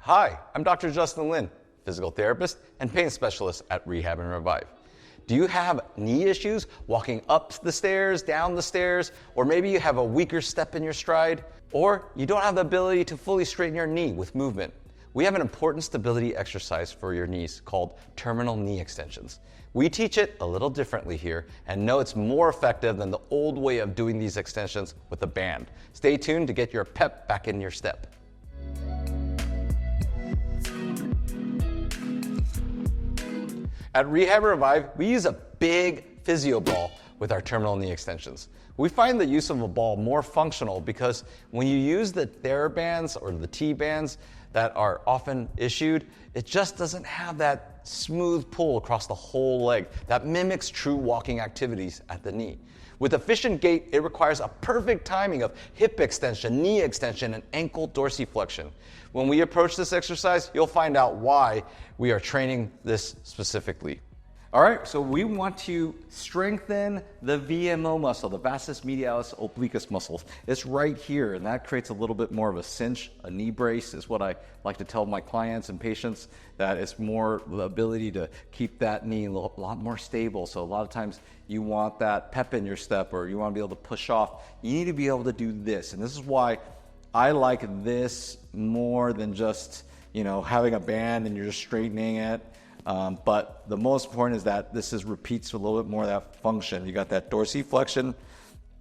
Hi, I'm Dr. Justin Lin, physical therapist and pain specialist at Rehab and Revive. Do you have knee issues walking up the stairs, down the stairs, or maybe you have a weaker step in your stride, or you don't have the ability to fully straighten your knee with movement? We have an important stability exercise for your knees called terminal knee extensions. We teach it a little differently here and know it's more effective than the old way of doing these extensions with a band. Stay tuned to get your pep back in your step. At Rehab Revive, we use a big physio ball with our terminal knee extensions. We find the use of a ball more functional because when you use the TheraBands or the T-bands that are often issued, it just doesn't have that smooth pull across the whole leg that mimics true walking activities at the knee. With efficient gait, it requires a perfect timing of hip extension, knee extension, and ankle dorsiflexion. When we approach this exercise, you'll find out why we are training this specifically. All right, so we want to strengthen the VMO muscle, the vastus medialis obliquus muscles. It's right here, and that creates a little bit more of a cinch. A knee brace is what I like to tell my clients and patients, that it's more the ability to keep that knee a lot more stable. So a lot of times you want that pep in your step, or you want to be able to push off. You need to be able to do this, and this is why I like this more than just, having a band and you're just straightening it. But the most important is that this repeats a little bit more of that function. You got that dorsiflexion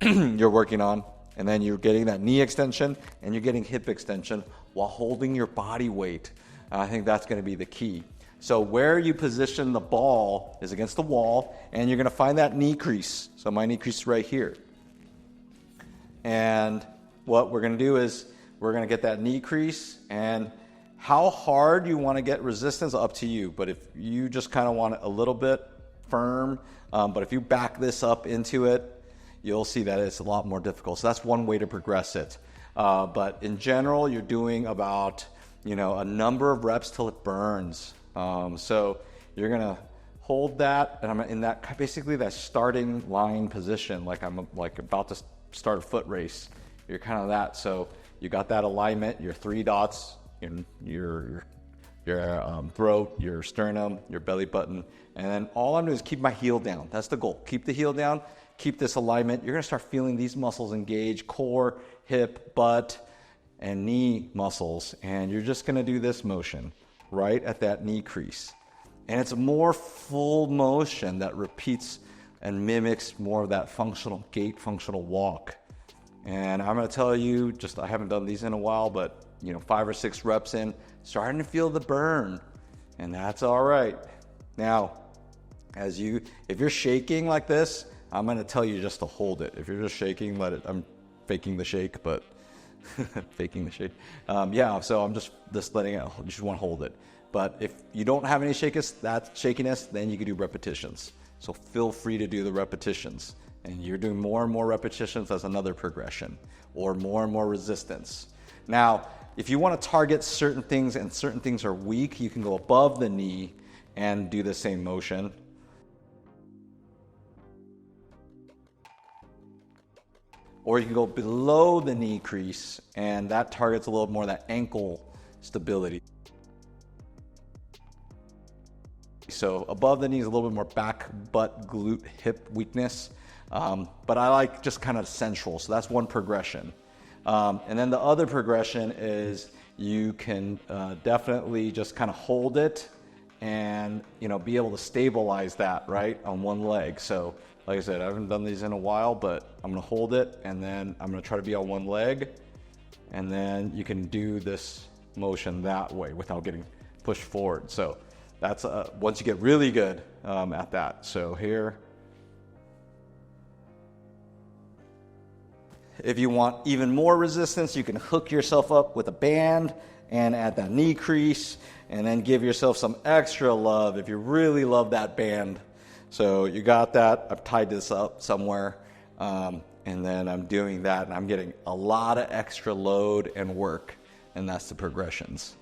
you're working on, and then you're getting that knee extension and you're getting hip extension while holding your body weight. I think that's going to be the key. So where you position the ball is against the wall, and you're going to find that knee crease. So my knee crease is right here. And what we're going to do is we're going to get that knee crease, and how hard you want to get resistance, up to you. But if you just kind of want it a little bit firm, but if you back this up into it, you'll see that it's a lot more difficult. So that's one way to progress it. But in general, you're doing about, a number of reps till it burns. So you're going to hold that, and I'm in that, basically that starting line position, like I'm about to start a foot race. You're kind of that. So you got that alignment, your 3 dots, your throat, your sternum, your belly button, and then all I'm doing is keep my heel down. That's the goal. Keep the heel down, keep this alignment. You're going to start feeling these muscles engage, core, hip, butt, and knee muscles, and you're just going to do this motion right at that knee crease. And it's a more full motion that repeats and mimics more of that functional gait, functional walk. And I'm going to tell you, I haven't done these in a while, but 5 or 6 reps in, starting to feel the burn, and that's all right. Now, if you're shaking like this, I'm going to tell you just to hold it. If you're just shaking, let it. I'm faking the shake, but faking the shake. So I'm just letting it. You just want to hold it. But if you don't have any shakiness, then you can do repetitions. So feel free to do the repetitions. And you're doing more and more repetitions, that's another progression, or more and more resistance. Now, if you want to target certain things and certain things are weak, you can go above the knee and do the same motion. Or you can go below the knee crease, and that targets a little more of that ankle stability. So above the knee is a little bit more back, butt, glute, hip weakness. But I like just kind of central, so that's one progression. And then the other progression is you can definitely just kind of hold it and be able to stabilize that right on one leg. So like I said, I haven't done these in a while, but I'm going to hold it, and then I'm going to try to be on one leg, and then you can do this motion that way without getting pushed forward. So that's once you get really good at that. So here. If you want even more resistance, you can hook yourself up with a band and add that knee crease, and then give yourself some extra love if you really love that band. So you got that. I've tied this up somewhere, and then I'm doing that, and I'm getting a lot of extra load and work, and that's the progressions.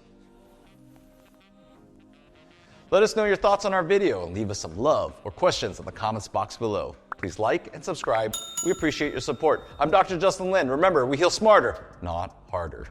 Let us know your thoughts on our video and leave us some love or questions in the comments box below. Please like and subscribe. We appreciate your support. I'm Dr. Justin Lin. Remember, we heal smarter, not harder.